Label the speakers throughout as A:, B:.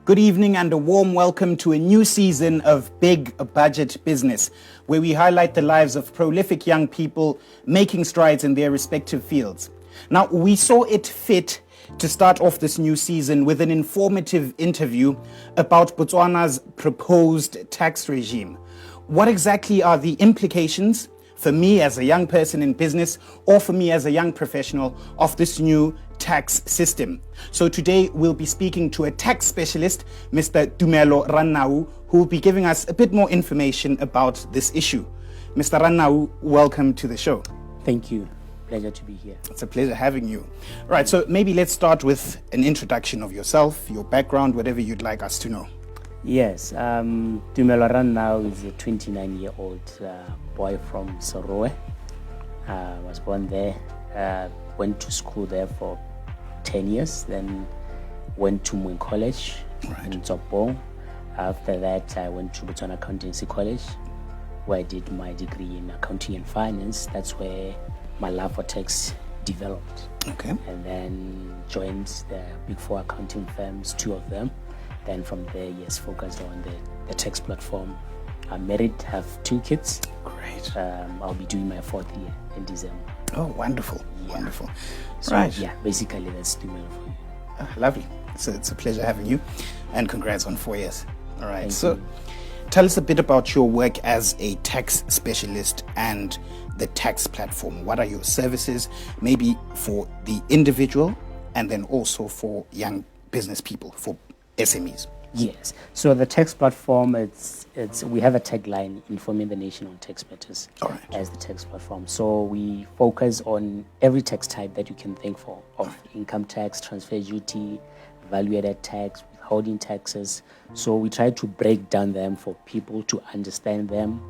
A: Good evening and a warm welcome to a new season of Big Budget Business, where we highlight the lives of prolific young people making strides in their respective fields. Now, we saw it fit to start off this new season with an informative interview about Botswana's proposed tax regime. What exactly are the implications for me as a young person in business or for me as a young professional of this new tax system? So today we'll be speaking to a tax specialist, Mr. Tumelo Rannau, who will be giving us a bit more information about this issue. Mr. Rannau, welcome to the show.
B: Thank you. Pleasure to be here.
A: It's a pleasure having you. Right, so maybe let's start with an introduction of yourself, your background, whatever you'd like us to know.
B: Yes, Tumelo Rannau is a 29-year-old boy from Sorowe. Was born there, went to school there for 10 years, then went to Mwin College in Tsopong. After that, I went to Botswana Accountancy College, where I did my degree in accounting and finance. That's where my love for tax developed.
A: Okay.
B: And then joined the big four accounting firms, two of them. Then from there, yes, focused on the tax platform. I'm married, have 2 kids.
A: Great.
B: I'll be doing my 4th year in December.
A: Oh, wonderful. Yeah. Wonderful.
B: So,
A: right.
B: yeah, basically that's Tumelo for you.
A: Lovely. So it's a pleasure having you, and congrats on 4 years. All right.
B: Thank you.
A: Tell us a bit about your work as a tax specialist and the tax platform. What are your services, maybe for the individual and then also for young business people, for SMEs?
B: Yes. So the tax platform, we have a tagline, informing the nation on tax matters.
A: All right.
B: As the tax platform. So we focus on every tax type that you can think of income tax, transfer duty, value-added tax, withholding taxes. So we try to break down them for people to understand them.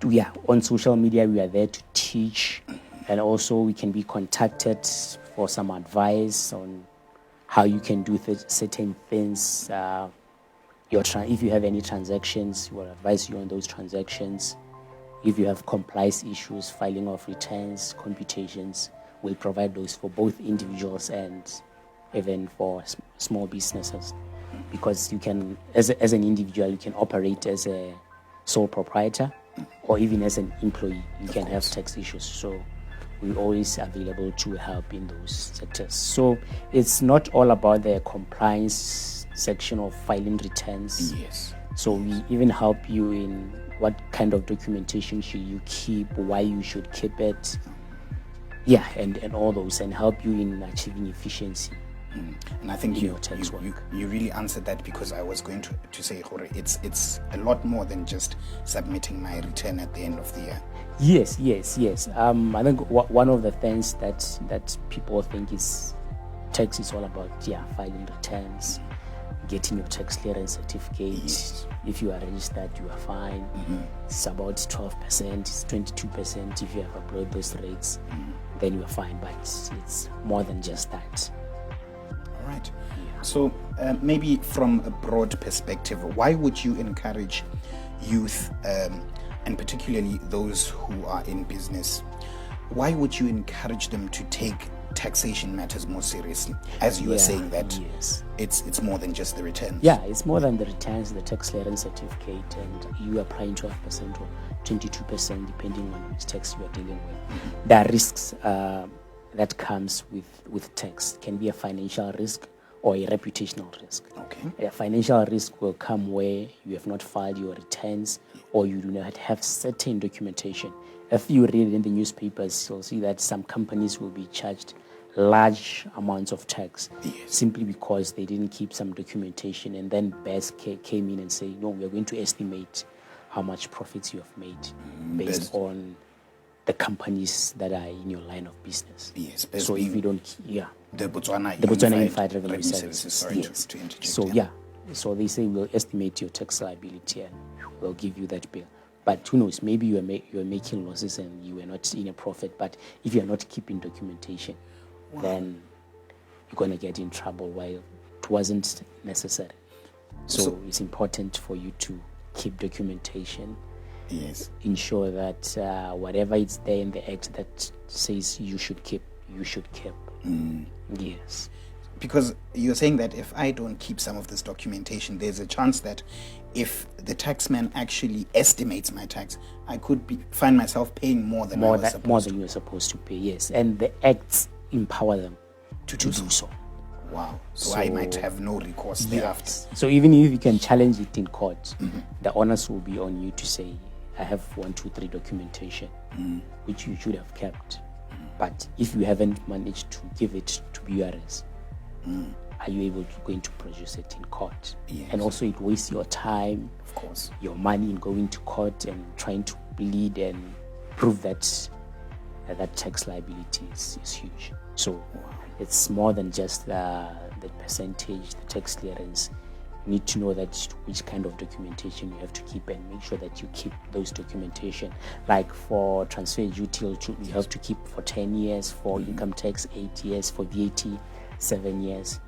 B: Yeah, on social media, we are there to teach, and also we can be contacted for some advice on how you can do certain things. If you have any transactions, we'll advise you on those transactions. If you have compliance issues, filing of returns, computations, we'll provide those for both individuals and even for small businesses. Because you can, as an individual, you can operate as a sole proprietor, or even as an employee, you can have tax issues. So we're always available to help in those sectors. So it's not all about the compliance section of filing returns.
A: Yes.
B: So we even help you in what kind of documentation should you keep, why you should keep it. Yeah, and all those, and help you in achieving efficiency.
A: And I think you really answered that, because I was going to say, Jorge, it's a lot more than just submitting my return at the end of the year.
B: Yes. I think one of the things that people think is tax is all about, filing returns, getting your tax clearance certificate. Yes. If you are registered, you are fine. It's about 12%, it's 22% if you have uploaded those rates, then you are fine. But it's more than just that.
A: Right. So maybe from a broad perspective, why would you encourage youth, and particularly those who are in business, why would you encourage them to take taxation matters more seriously? As you were saying that it's more than just the returns. Yeah,
B: it's more than the returns, the tax clearance certificate, and you applying 12% or 22% depending on which tax you are dealing with. There are risks that comes with tax. Can be a financial risk or a reputational risk.
A: Okay.
B: A financial risk will come where you have not filed your returns or you do not have certain documentation. If you read in the newspapers, you'll see that some companies will be charged large amounts of tax simply because they didn't keep some documentation, and then BES came in and say, no, we're going to estimate how much profits you have made based on the companies that are in your line of business.
A: Yes.
B: So if you don't,
A: the Botswana
B: Unified Revenue Services.
A: Sorry,
B: yes.
A: to interject.
B: So so they say we'll estimate your tax liability and we'll give you that bill. But who knows? Maybe you are making losses and you are not in a profit. But if you are not keeping documentation, then you're going to get in trouble while it wasn't necessary. So it's important for you to keep documentation.
A: Yes.
B: Ensure that whatever is there in the act that says you should keep. Yes.
A: because you're saying that if I don't keep some of this documentation, there's a chance that if the taxman actually estimates my tax, I could find myself paying more than
B: more than you were supposed to pay. Yes, and the acts empower them to do so.
A: Wow. So I might have no recourse thereafter.
B: Yes. So even if you can challenge it in court, the onus will be on you to say, I have 1, 2, 3 documentation, which you should have kept. But if you haven't managed to give it to BRS, are you going to produce it in court?
A: Yes.
B: And also it wastes your time,
A: of course,
B: your money in going to court and trying to plead and prove that that tax liability is huge. So it's more than just the percentage, the tax clearance. You need to know that which kind of documentation you have to keep and make sure that you keep those documentation. Like for transfer duty, you have to keep for 10 years, for income tax 8 years, for VAT 7 years.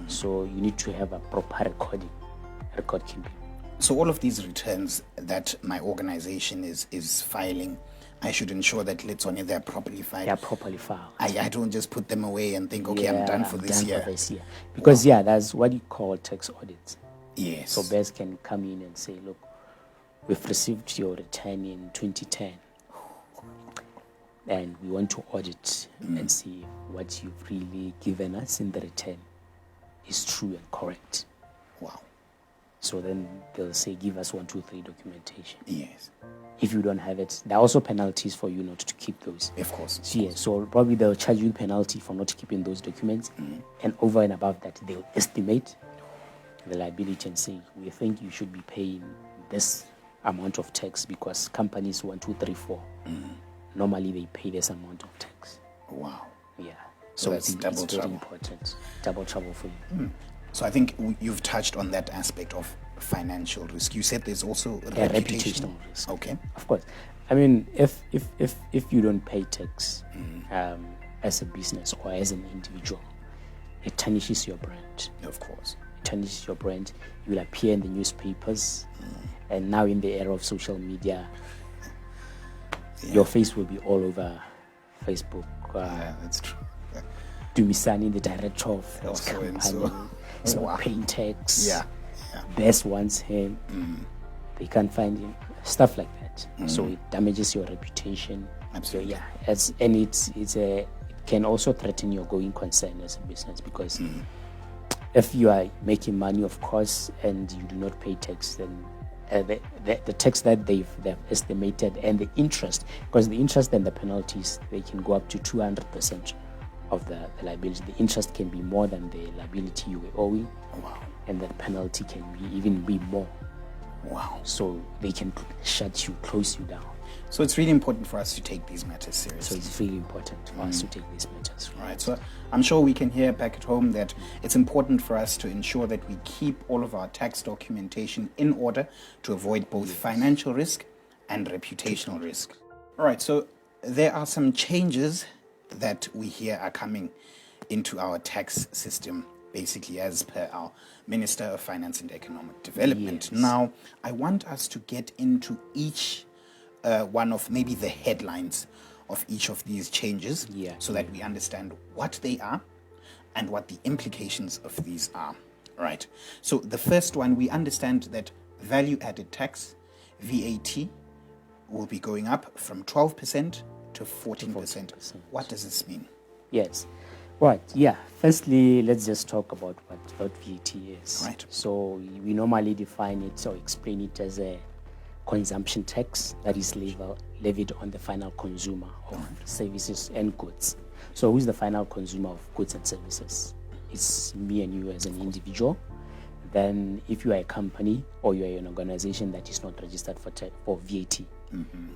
B: So you need to have a proper record keeping.
A: So all of these returns that my organization is filing, I should ensure that they're properly filed.
B: They're properly filed.
A: I don't just put them away and think, okay, I'm done for this year.
B: Because that's what you call tax audits.
A: Yes.
B: So BES can come in and say, look, we've received your return in 2010 and we want to audit and see what you've really given us in the return is true and correct.
A: Wow.
B: So then they'll say, give us 1, 2, 3 documentation.
A: Yes.
B: If you don't have it, there are also penalties for you not to keep those.
A: Of course.
B: So probably they'll charge you penalty for not keeping those documents. And over and above that, they'll estimate the liability and say, we think you should be paying this amount of tax because companies 1, 2, 3, 4. Normally they pay this amount of tax.
A: Wow.
B: Yeah.
A: So it's double
B: very
A: trouble.
B: Important. Double trouble for you.
A: So I think you've touched on that aspect of financial risk. You said there's also reputational
B: risk.
A: Okay.
B: Of course. I mean, if you don't pay tax as a business or as an individual, it tarnishes your brand.
A: Of course.
B: It tarnishes your brand. You will appear in the newspapers, and now in the era of social media, your face will be all over Facebook.
A: That's true.
B: Dumisani, the director of this
A: So and
B: company, is
A: so.
B: not paying tax.
A: Yeah.
B: BES wants him. They can't find him. Stuff like that. So it damages your reputation.
A: Absolutely.
B: So it can also threaten your going concern as a business because if you are making money, of course, and you do not pay tax, then the tax that they've estimated and the interest, because the interest and the penalties, they can go up to 200% of the liability. The interest can be more than the liability you were owing.
A: Wow.
B: And the penalty can even be more.
A: Wow.
B: So they can close you down.
A: So it's really important for us to take these matters seriously.
B: So it's really important for us to take these matters.
A: Right. So I'm sure we can hear back at home that it's important for us to ensure that we keep all of our tax documentation in order to avoid both financial risk and reputational risk. All right. So there are some changes that we hear are coming into our tax system, basically as per our Minister of Finance and Economic Development.
B: Yes.
A: Now, I want us to get into each one of maybe the headlines of each of these changes so that we understand what they are and what the implications of these are. Right. So the first one, we understand that value-added tax, VAT, will be going up from 12% to 14%. What does this mean?
B: Yes. Right. Yeah. Firstly, let's just talk about what VAT is.
A: Right.
B: So we normally define it or explain it as a consumption tax that is levied on the final consumer of services and goods. So who's the final consumer of goods and services? It's me and you as an individual. Then if you are a company or you are an organization that is not registered for VAT,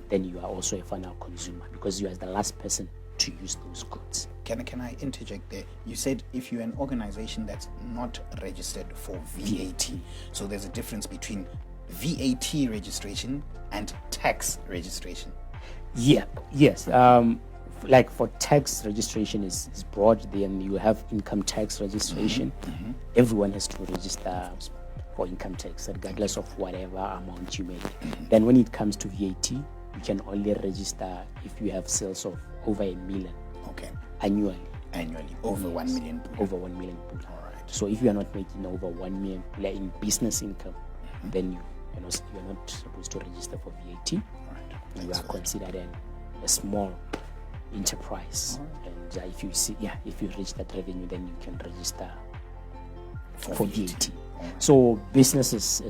B: then you are also a final consumer because you are the last person to use those goods.
A: Can I interject there? You said if you're an organization that's not registered for VAT. So there's a difference between VAT registration and tax registration.
B: Yeah, yes. Like for tax registration is broad, then you have income tax registration. Everyone has to register for income tax regardless of whatever amount you make. Then when it comes to VAT, you can only register if you have sales of over 1 million annually.
A: Annually, over 1 million pula.
B: Over 1 million pula.
A: All right.
B: So if you are not making over 1 million pula in business income, then you're not supposed to register for VAT.
A: All right.
B: You
A: Thanks
B: are
A: for that.
B: considered a small enterprise. And if you reach that revenue, then you can register for VAT. So businesses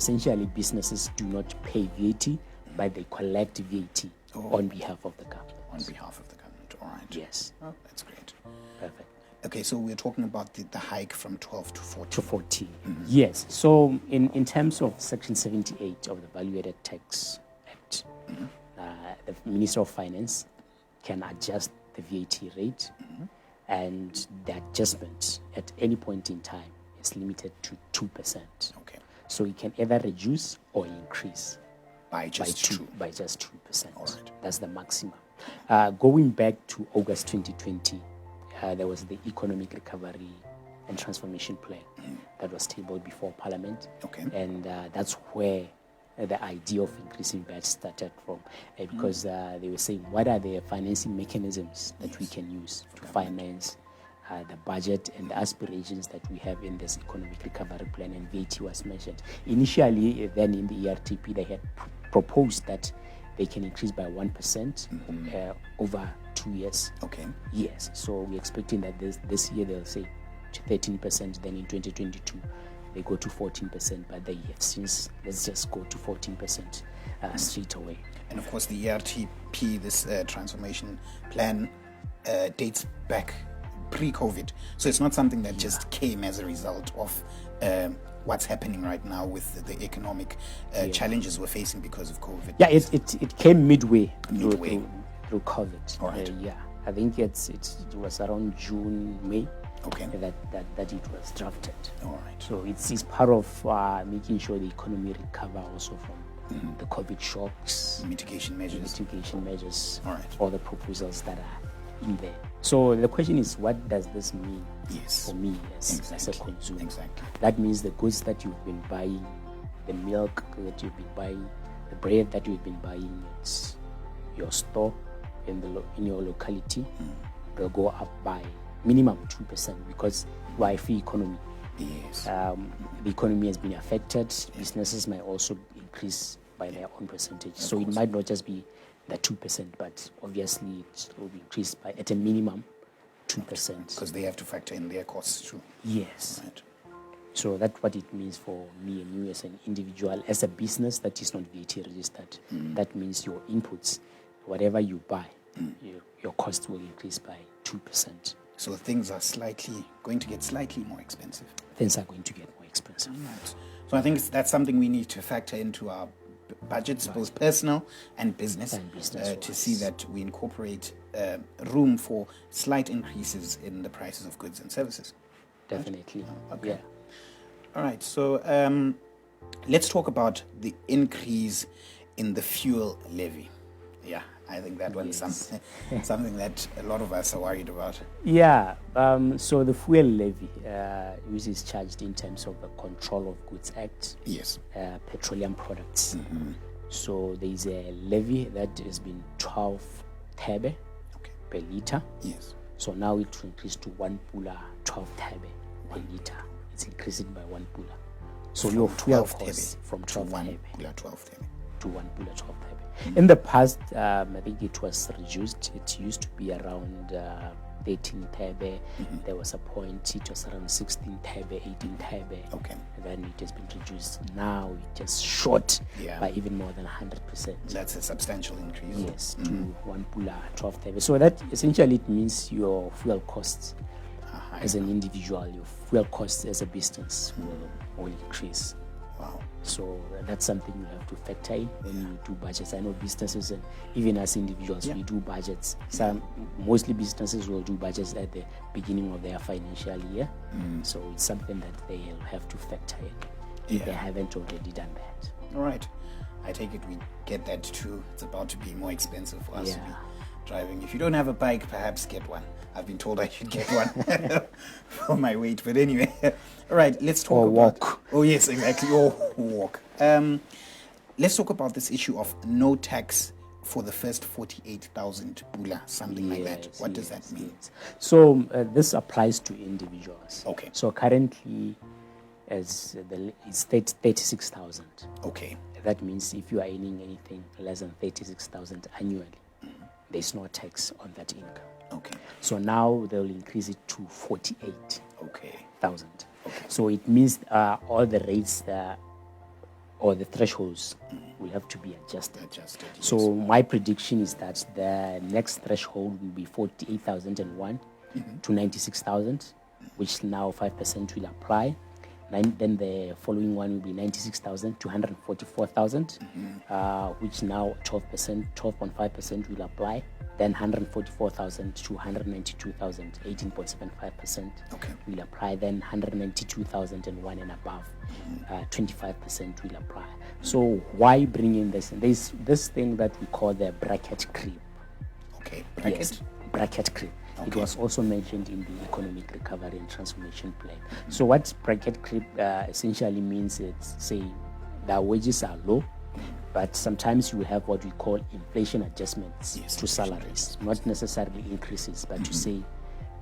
B: do not pay VAT, but they collect VAT on behalf of the government.
A: On behalf of the government. All right.
B: Yes.
A: Oh, that's great.
B: Perfect.
A: Okay, so we're talking about the hike from 12 to 14.
B: To 14. Yes. So in terms of Section 78 of the Value Added Tax Act, the Minister of Finance can adjust the VAT rate, and the adjustment at any point in time is limited to 2%.
A: Okay.
B: So it can either reduce or increase
A: By just two.
B: by just 2%.
A: All right.
B: That's the maximum. Going back to August 2020, there was the Economic Recovery and Transformation Plan that was tabled before Parliament.
A: Okay.
B: And that's where the idea of increasing VAT started from, because they were saying, what are the financing mechanisms that we can use to finance the budget and the aspirations that we have in this Economic Recovery Plan, and VAT was mentioned. Initially, then in the ERTP, they had proposed that they can increase by 1% over 2 years.
A: Okay.
B: Yes, so we're expecting that this year they'll say 13%, then in 2022 they go to 14%, but they have since, let's just go to 14% straight away.
A: And of course, the ERTP, this transformation plan, dates back pre-COVID. So it's not something that just came as a result of what's happening right now with the economic challenges we're facing because of COVID.
B: Yeah, it came midway.
A: Midway.
B: Through COVID.
A: All right.
B: Yeah, I think it was around June, May.
A: Okay.
B: That it was drafted.
A: All right.
B: So it's part of making sure the economy recover also from the COVID shocks,
A: Mitigation measures. All right.
B: all the proposals that are in there. So the question is, what does this mean for me as a consumer?
A: Exactly.
B: That means the goods that you've been buying, the milk that you've been buying, the bread that you've been buying, it's your store in your locality will go up by minimum 2% because we're a free economy.
A: Yes.
B: The economy has been affected. Businesses might also increase by their own percentage. So it might not just be the 2%, but obviously it will be increased by at a minimum 2%.
A: Because they have to factor in their costs too.
B: Yes.
A: Right.
B: So that's what it means for me and you as an individual, as a business that is not VAT registered. That means your inputs, whatever you buy, your cost will increase by 2%.
A: So things are going to get slightly more expensive.
B: Things are going to get more expensive.
A: Right. So I think that's something we need to factor into our budgets, both personal and business, to see that we incorporate room for slight increases in the prices of goods and services.
B: Definitely.
A: Okay.
B: Yeah.
A: All right. So let's talk about the increase in the fuel levy. Yeah, I think that one's something that a lot of us are worried about.
B: Yeah. So the fuel levy, which is charged in terms of the Control of Goods Act,
A: Yes.
B: Petroleum products. So there is a levy that has been 12 thebe per liter.
A: Yes.
B: So now it will increase to 1 pula 12 thebe per liter. It's increasing by 1 pula. So your fuel costs from 12 thebe to 1 pula 12 thebe. In the past, I think it was reduced. It used to be around 13 thebe. There was a point it was around 16 thebe, 18 thebe.
A: Okay.
B: And then it has been reduced. Now it just shot by even more than 100%.
A: That's a substantial increase.
B: Yes, to 1 pula 12 thebe. So that essentially it means your fuel costs as an individual, your fuel costs as a business will increase.
A: Wow.
B: So that's something you have to factor in when you do budgets. I know businesses and even as individuals, we do budgets. Mostly businesses will do budgets at the beginning of their financial year. So it's something that they'll have to factor in if they haven't already done that.
A: All right. I take it we get that too. It's about to be more expensive for us to be driving. If you don't have a bike, perhaps get one. I've been told I should get one for my weight. But anyway, all right, let's talk about...
B: walk.
A: Oh, yes, exactly. Or walk. Let's talk about this issue of no tax for the first 48,000 pula, something like that. What does that mean?
B: Yes. So this applies to individuals.
A: Okay.
B: So currently, it's 36,000.
A: Okay.
B: That means if you are earning anything less than 36,000 annually, there's no tax on that income.
A: Okay.
B: So now they'll increase it to 48,000.
A: Okay. Okay.
B: So it means all the rates or the thresholds will have to be adjusted. So my prediction is that the next threshold will be 48,001 to 96,000, which now 5% will apply. Then the following one will be 96,000 to 144,000, which now 12.5% will apply. Then 144,000 to 192,000, 18.75% will apply. Then 192,001 and above, 25% will apply. So why bring in this? There's this thing that we call the bracket creep.
A: Okay, bracket?
B: Yes, bracket creep. Okay. It was also mentioned in the Economic Recovery and Transformation Plan. So what bracket creep essentially means is, say, the wages are low, but sometimes you have what we call inflation adjustments to salaries, not necessarily increases, but to say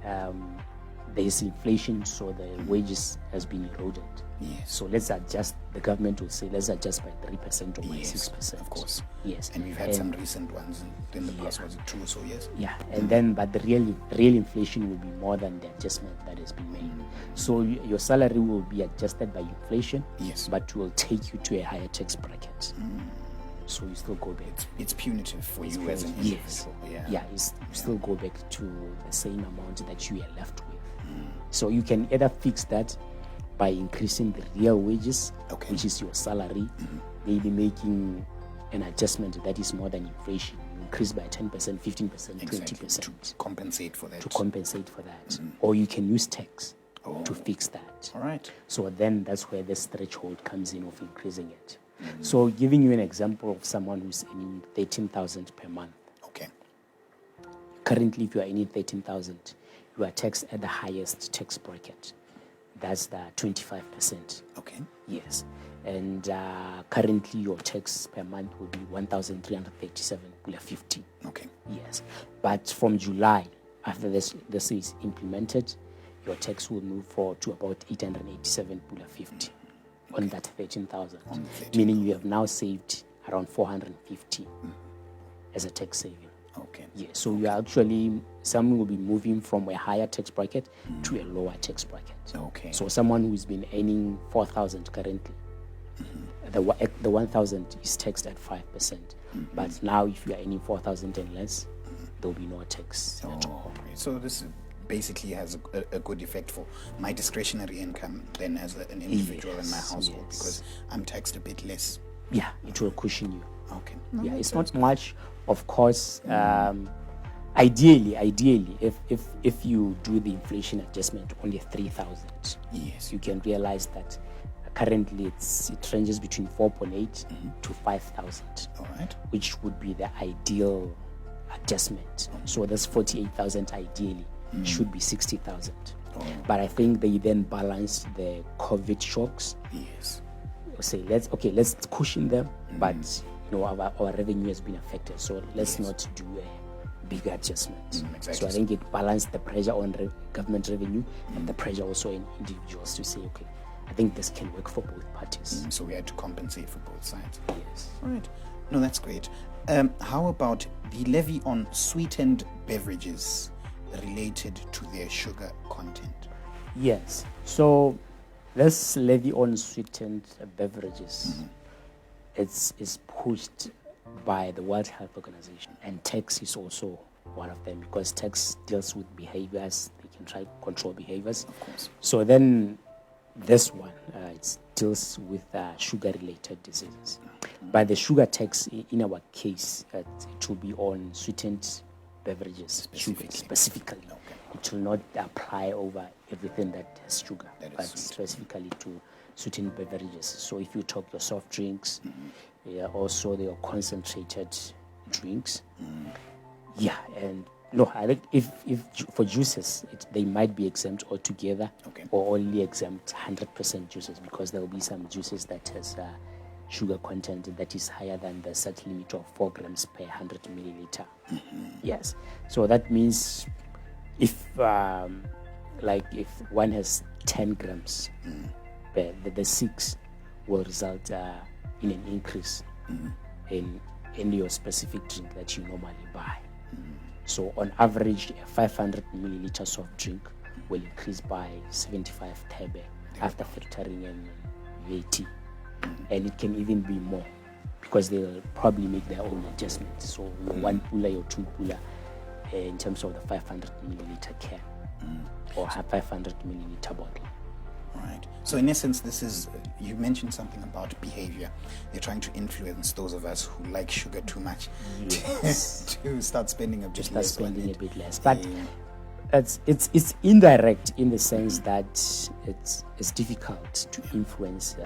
B: there is inflation, so the wages has been eroded.
A: Yes.
B: So let's adjust, the government will say, let's adjust by 3% or by 6%.
A: Of course.
B: Yes.
A: And we've had some recent ones in the past, was it true? So yes.
B: Yeah, and then, but the real inflation will be more than the adjustment that has been made. So your salary will be adjusted by inflation, but will take you to a higher tax bracket. So you still go back.
A: It's punitive for you as an individual.
B: You still go back to the same amount that you are left with. So you can either fix that by increasing the real wages, which is your salary, maybe making an adjustment that is more than inflation, increase by 10%, 15%, 20%.
A: To compensate for that.
B: Or you can use tax to fix that.
A: All right.
B: So then that's where the threshold comes in of increasing it. So giving you an example of someone who's earning 13,000 per month.
A: Okay.
B: Currently, if you are earning 13,000, you are taxed at the highest tax bracket. That's the 25%.
A: Okay.
B: Yes. And currently, your tax per month will be 1,337.50.
A: Okay.
B: Yes. But from July, after this is implemented, your tax will move to about 887.50 on that 13,000. Meaning you have now saved around 450 as a tax saving.
A: Okay.
B: Yeah. So you are actually, someone will be moving from a higher tax bracket to a lower tax bracket.
A: Okay.
B: So someone who's been earning 4,000 currently, the 1,000 is taxed at 5%. But now if you are earning 4,000 and less, there will be no tax at all.
A: So this basically has a good effect for my discretionary income then as an individual in my household, because I'm taxed a bit less.
B: Yeah, it will cushion you.
A: Okay.
B: Yeah, it's not much, of course. Ideally, if you do the inflation adjustment only 3,000, you can realize that currently it ranges between 4.8 to 5,000, which would be the ideal adjustment. So that's 48,000 ideally. Should be 60,000. But I think they then balance the COVID shocks.
A: Yes.
B: Say let's cushion them, but our revenue has been affected, so let's not do a big adjustment.
A: Exactly.
B: So I think it balanced the pressure on government revenue and the pressure also in individuals to say, okay, I think this can work for both parties.
A: So we had to compensate for both sides.
B: Yes.
A: All right. No, that's great. How about the levy on sweetened beverages related to their sugar content?
B: Yes. So this levy on sweetened beverages, is pushed by the World Health Organization, and tax is also one of them, because tax deals with behaviors. They can try to control behaviors.
A: Of course.
B: So then this one it deals with sugar-related diseases. But the sugar tax, in our case, it will be on sweetened beverages, specifically. It will not apply over everything that has sugar, but specifically to sweetened beverages. So if you talk your soft drinks, also your concentrated drinks, and no, I think if for juices, they might be exempt altogether, or only exempt 100% juices, because there will be some juices that has sugar content that is higher than the set limit of 4 grams per 100 milliliter. Yes. So that means if if one has 10 grams, the 6 will result in an increase in your specific drink that you normally buy. So on average, a 500 milliliter soft drink will increase by 75 tebe after factoring in VAT. And it can even be more because they'll probably make their own adjustments. So one pula or two pula in terms of the 500 milliliter can or 500 milliliter bottle.
A: Right. So in essence, this is, you mentioned something about behavior. They're trying to influence those of us who like sugar too much to start spending a bit less.
B: But it's indirect in the sense that it's difficult to influence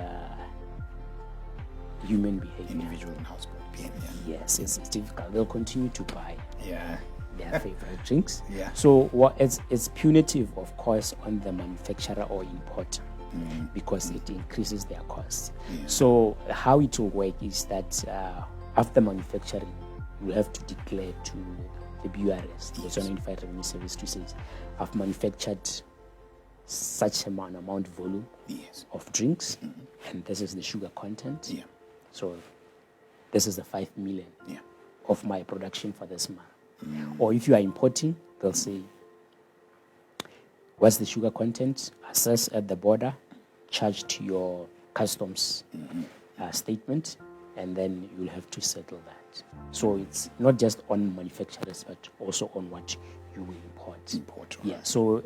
B: human behavior.
A: Individual and household behavior.
B: Yes, it's difficult. They'll continue to buy their favorite drinks.
A: Yeah.
B: So it's punitive, of course, on the manufacturer or importer because it increases their costs.
A: Yeah.
B: So how it will work is that after manufacturing, you have to declare to the BURS, the Botswana Unified Revenue Service, to say, I've manufactured such amount volume of drinks, and this is the sugar content.
A: Yeah.
B: So this is the 5 million of my production for this month. Or if you are importing, they'll say, what's the sugar content? Assess at the border, charge to your customs statement, and then you'll have to settle that. So it's not just on manufacturers, but also on what you will import. Yeah. So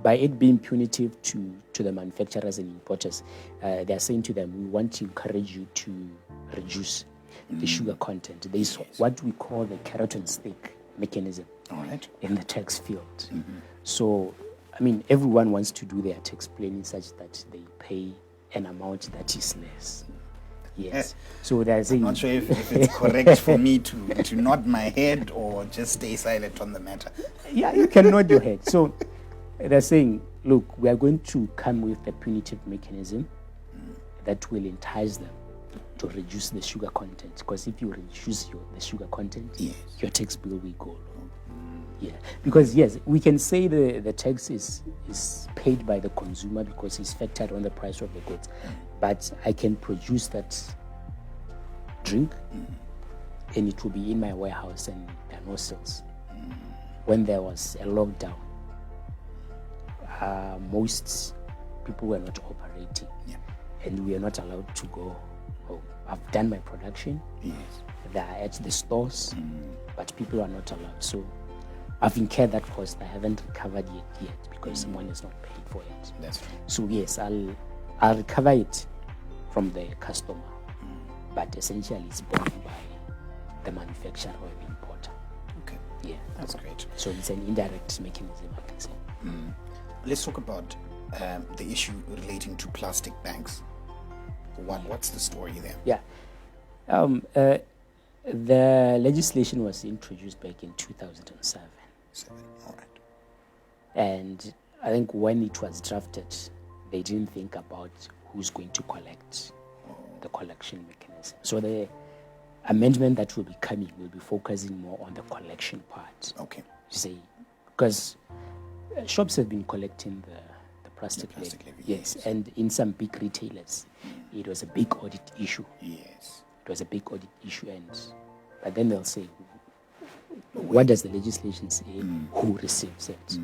B: by it being punitive to the manufacturers and importers, they are saying to them, we want to encourage you to reduce the sugar content. There is what we call the carrot and stick mechanism in the tax field. So, I mean, everyone wants to do their tax planning such that they pay an amount that is less. Yes. So they're saying,
A: I'm not sure if it's correct for me to nod my head or just stay silent on the matter.
B: Yeah, you can nod your head. So they're saying, look, we are going to come with a punitive mechanism that will entice them to reduce the sugar content. Because if you reduce the sugar content, your tax bill will go low. Yeah, because yes, we can say the tax is paid by the consumer because it's factored on the price of the goods. But I can produce that drink and it will be in my warehouse and there are no sales. When there was a lockdown, most people were not operating and we are not allowed to go home. I've done my production. They are at the stores, but people are not allowed. So I've incurred that cost. I haven't recovered it yet because someone has not paid for it.
A: That's right.
B: So yes, I'll recover it from the customer, but essentially it's borne by the manufacturer or the importer.
A: Okay.
B: Yeah,
A: that's great.
B: So it's an indirect mechanism, I can say.
A: Let's talk about the issue relating to plastic bags. What's the story there?
B: Yeah. The legislation was introduced back in 2007.
A: All right.
B: And I think when it was drafted, they didn't think about who's going to collect the collection mechanism. So the amendment that will be coming will be focusing more on the collection part.
A: Okay.
B: You say, because shops have been collecting the plastic
A: label.
B: Yes, and in some big retailers, it was a big audit issue.
A: Yes.
B: It was a big audit issue, but then they'll say, what does the legislation say? Who receives it?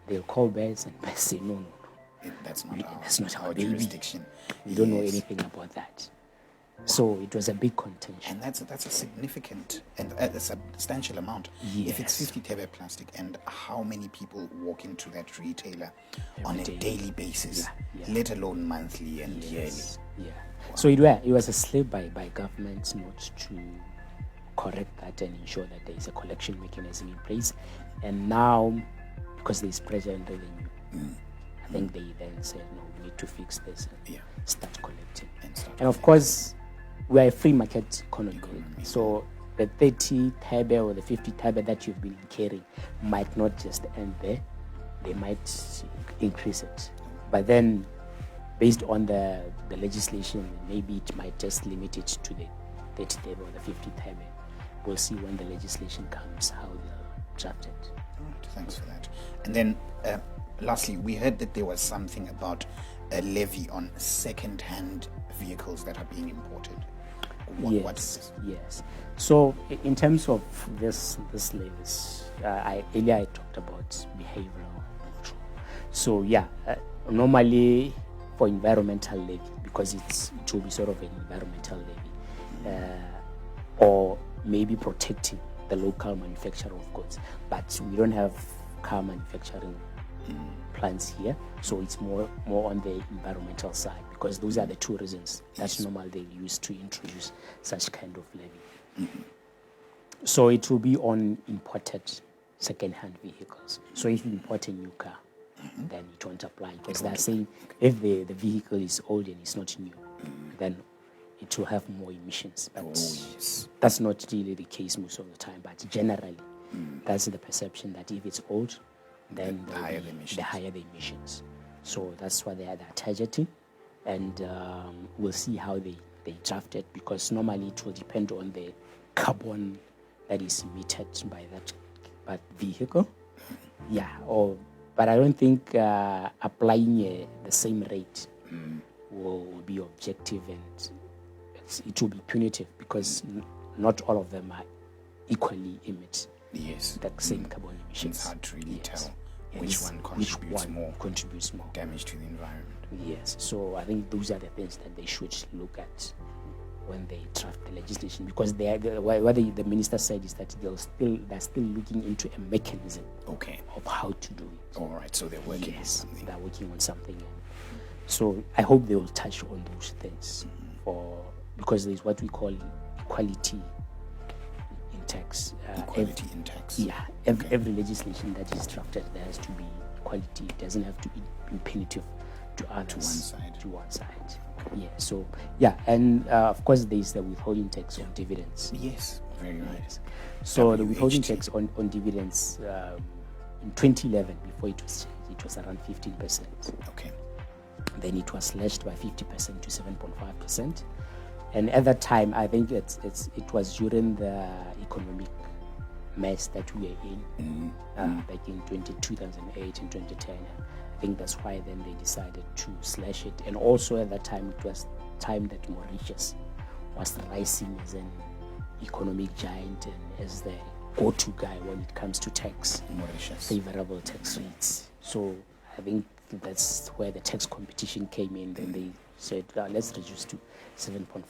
B: They'll call BES and BES say, no.
A: That's not
B: our
A: jurisdiction.
B: We don't know anything about that. So it was a big contention.
A: And that's a significant and a substantial amount.
B: Yes.
A: If it's 50 tebe plastic, and how many people walk into that retailer on a daily basis, let alone monthly and yearly.
B: Yeah. Wow. So it was a slip by government not to correct that and ensure that there is a collection mechanism in place. And now, because there is pressure in revenue, I think they then said, no, we need to fix this and start collecting. And of course, we are a free market economy. So the 30 tebe or the 50 tebe that you've been carrying might not just end there. They might increase it. But then based on the legislation, maybe it might just limit it to the 30th or the 50th. We'll see when the legislation comes how they'll draft it.
A: Right, thanks for that. And then lastly, we heard that there was something about a levy on second-hand vehicles that are being imported. What is this?
B: Yes. So in terms of this levies, earlier I talked about behavioral control. So normally for environmental levy, because it will be sort of an environmental levy, or maybe protecting the local manufacturer of goods. But we don't have car manufacturing plants here, so it's more on the environmental side, because those are the two reasons that's normal they use to introduce such kind of levy. So it will be on imported second-hand vehicles. So if you import a new car, then it won't apply, because they're saying if the vehicle is old and it's not new, then it will have more emissions. But that's not really the case most of the time. But generally, that's the perception, that if it's old, then the higher the emissions. So that's what they are targeting, and we'll see how they draft it, because normally it will depend on the carbon that is emitted by that vehicle. But I don't think applying the same rate will be objective, and it will be punitive, because not all of them are equally emit the same carbon emissions.
A: It's hard to really tell which one contributes more damage to the environment.
B: Yes, so I think those are the things that they should look at when they draft the legislation, because what the minister said is that they're still looking into a mechanism of how to do it.
A: All right, so they're working on something.
B: They're working on something. So I hope they will touch on those things, because there's what we call equality in tax.
A: Equality in tax.
B: Yeah, every legislation that is drafted, there has to be equality. It doesn't have to be punitive to others. To one side. Yeah. So and of course there's the withholding tax on dividends.
A: Yes, very right.
B: So the withholding tax on dividends in 2011, before it was changed, it was around 15%.
A: Okay.
B: Then it was slashed by 50% to 7.5%. And at that time, I think it was during the economic mess that we were in, back in 2008 and 2010. I think that's why then they decided to slash it. And also at that time, it was time that Mauritius was rising as an economic giant and as the go-to guy when it comes to tax, favorable tax rates. So I think that's where the tax competition came in. Then they said, let's reduce to 7.5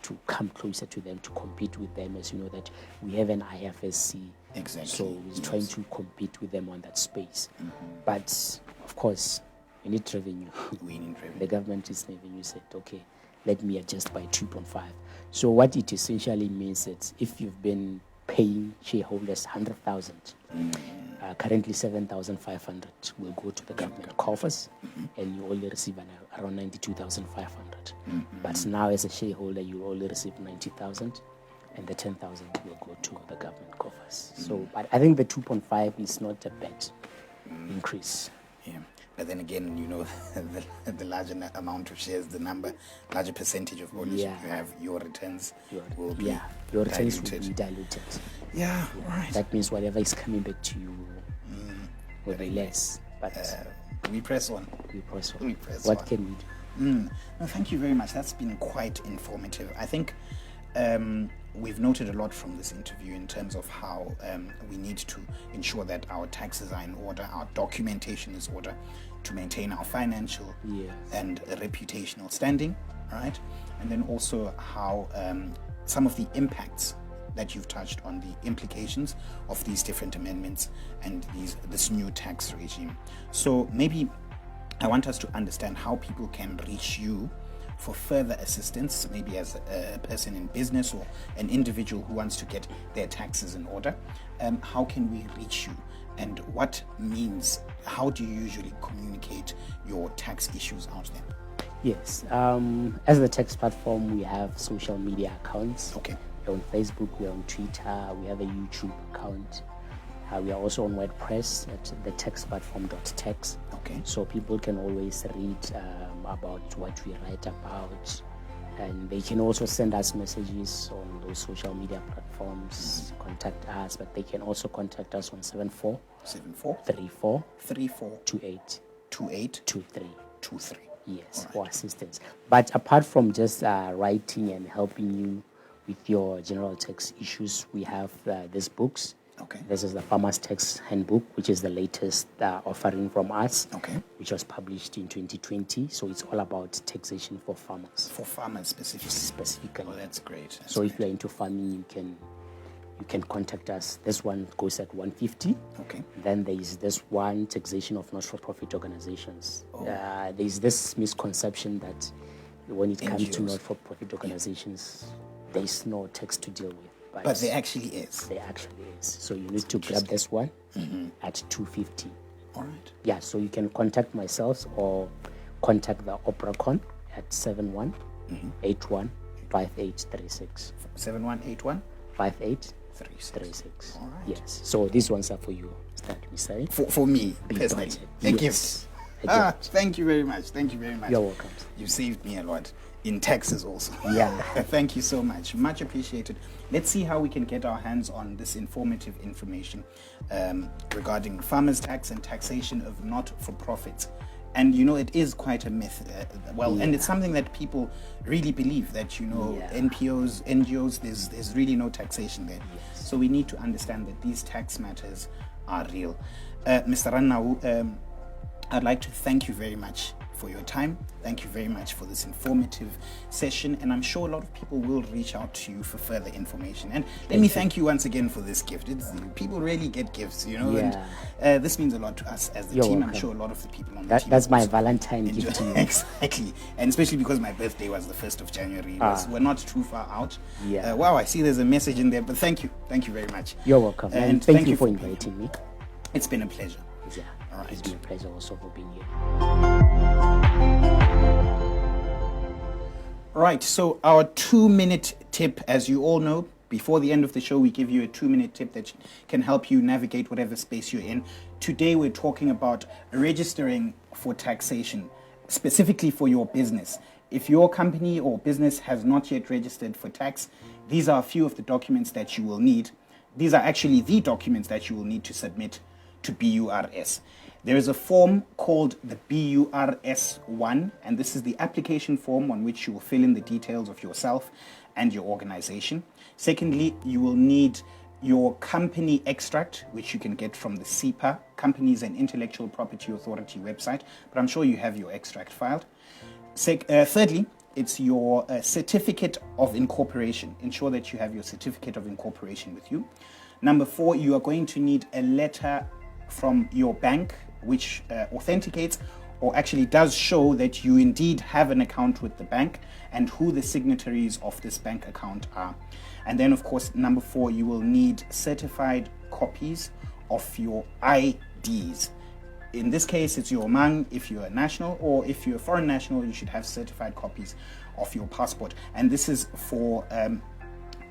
B: to come closer to them, to compete with them. As you know that we have an IFSC.
A: Exactly.
B: So we're trying to compete with them on that space. But of course, we need revenue.
A: We need revenue.
B: The government is revenue said, okay, let me adjust by 2.5. So what it essentially means is if you've been paying shareholders 100,000, currently 7,500 will go to the government coffers, and you only receive around 92,500. But now as a shareholder, you only receive 90,000, and the 10,000 will go to the government coffers. So, but I think the 2.5 is not a bad increase.
A: Yeah. But then again, you know, the larger amount of shares, larger percentage of ownership you have, your returns will be
B: your returns will be diluted.
A: Yeah, right.
B: That means whatever is coming back to you will be less. But
A: we press on.
B: What can we do?
A: No, thank you very much. That's been quite informative. I think we've noted a lot from this interview in terms of how we need to ensure that our taxes are in order, our documentation is in order to maintain our financial and reputational standing, right? And then also how some of the impacts that you've touched on, the implications of these different amendments and this new tax regime. So maybe I want us to understand how people can reach you for further assistance, maybe as a person in business or an individual who wants to get their taxes in order. How can we reach you? And how do you usually communicate your tax issues out there?
B: Yes, as the tax platform, we have social media accounts.
A: Okay.
B: We're on Facebook, we're on Twitter, we have a YouTube account. We are also on WordPress at thetaxplatform.tax.
A: Okay.
B: So people can always read about what we write about, and they can also send us messages on those social media platforms, contact us, but they can also contact us on 74 34 28 23. Yes, for assistance. But apart from just writing and helping you with your general tax issues, we have these books.
A: Okay.
B: This is the Farmer's Tax Handbook, which is the latest offering from us, which was published in 2020. So it's all about taxation for farmers.
A: For farmers specifically. Oh, that's great.
B: If you're into farming, you can contact us. This one goes at 150.
A: Okay.
B: Then there is this one, taxation of not-for-profit organizations. There is this misconception that when it comes to not-for-profit organizations, there is no tax to deal with.
A: But there actually is.
B: There actually is. So you need to grab this one at 250.
A: All right.
B: Yeah, so you can contact myself or contact the OperaCon at 71 81 5836.
A: 7181
B: 5836.
A: All right.
B: Yes. So these ones are for you, Mr.
A: For me, personally. A
B: Yes.
A: gift. Thank you very much. Thank you very much.
B: You're welcome.
A: You saved me a lot. In taxes also.
B: Yeah.
A: Thank you so much. Much appreciated. Let's see how we can get our hands on this informative information regarding farmers' tax and taxation of not-for-profits. And, it is quite a myth. And it's something that people really believe that, NPOs, NGOs, there's really no taxation there.
B: Yes.
A: So we need to understand that these tax matters are real. Mr. Rannau, I'd like to thank you very much for your time. Thank you very much for this informative session, and I'm sure a lot of people will reach out to you for further information. And let me thank you once again for this gift. People really get gifts, and this means a lot to us as the
B: You're
A: team.
B: welcome.
A: I'm sure a lot of the people on the team.
B: That's my Valentine gift to you.
A: Exactly, and especially because my birthday was the 1st of January. We're not too far out.
B: Yeah.
A: Wow, I see there's a message in there, but thank you very much.
B: You're welcome, and thank you for inviting me.
A: It's been a pleasure.
B: Yeah.
A: All right.
B: It's been a pleasure also for being here.
A: Right, so our 2-minute tip, as you all know, before the end of the show, we give you a 2-minute tip that can help you navigate whatever space you're in. Today, we're talking about registering for taxation, specifically for your business. If your company or business has not yet registered for tax, these are a few of the documents that you will need. These are actually the documents that you will need to submit to BURS. There is a form called the BURS-1, and this is the application form on which you will fill in the details of yourself and your organization. Secondly, you will need your company extract, which you can get from the CIPA, Companies and Intellectual Property Authority website, but I'm sure you have your extract filed. Thirdly, it's your certificate of incorporation. Ensure that you have your certificate of incorporation with you. Number 4, you are going to need a letter from your bank which authenticates or actually does show that you indeed have an account with the bank and who the signatories of this bank account are. And then, of course, number 4, you will need certified copies of your IDs. In this case, it's your Mang if you're a national, or if you're a foreign national, you should have certified copies of your passport. And this is for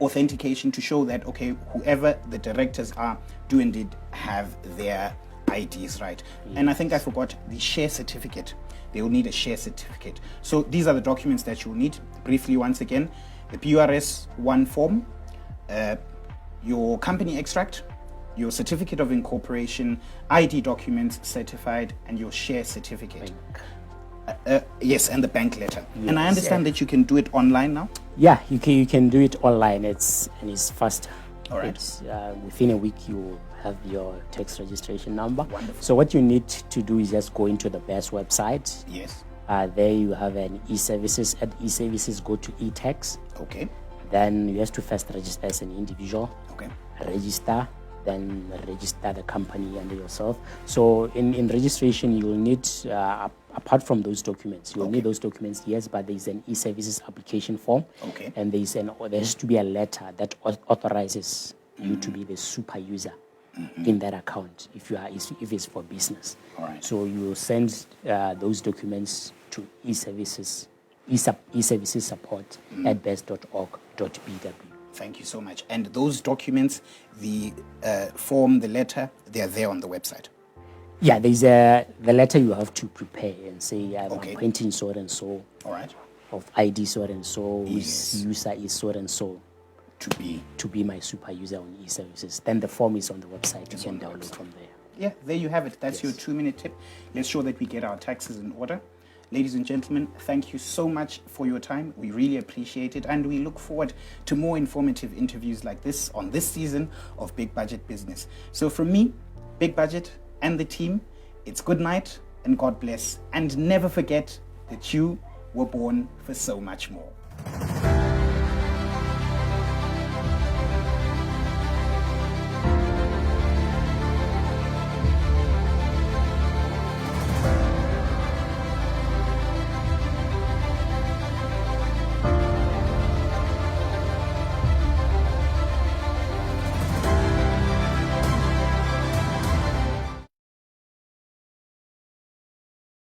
A: authentication to show that, okay, whoever the directors are do indeed have their IDs right. Yes. And I think I forgot the share certificate. They will need a share certificate. So these are the documents that you'll need. Briefly, once again, the BURS-1 form, your company extract, your certificate of incorporation, ID documents certified, and your share certificate. Yes, and the bank letter. Yes. And I understand that you can do it online now?
B: Yeah, you can do it online. It's faster.
A: All right.
B: It's, within a week, you will have your tax registration number.
A: Wonderful.
B: So what you need to do is just go into the BERS website.
A: Yes.
B: There you have an e-services. At e-services, go to e-tax.
A: Okay.
B: Then you have to first register as an individual.
A: Okay.
B: Register. Then register the company under yourself. So in registration, you will need, apart from those documents, you will need those documents, yes, but there is an e-services application form.
A: Okay.
B: And there has to be a letter that authorizes you to be the super user in that account if it's for business.
A: All right.
B: So you will send those documents to e-services support at best.org.bw.
A: Thank you so much. And those documents, the form, the letter, they are there on the website?
B: Yeah, there's the letter you have to prepare and say, I'm
A: Okay.
B: appointing so and so,
A: All right.
B: of ID so and so,
A: Yes.
B: whose user is so and so,
A: To be.
B: my super user on e-services. Then the form is on the website.
A: It's
B: You
A: on
B: can
A: the
B: download
A: website.
B: from there.
A: Yeah, there you have it. That's your
B: Yes.
A: 2-minute tip. Let's show that we get our taxes in order. Ladies and gentlemen, thank you so much for your time. We really appreciate it, and we look forward to more informative interviews like this on this season of Big Budget Business. So from me, Big Budget, and the team, it's good night and God bless. And never forget that you were born for so much more.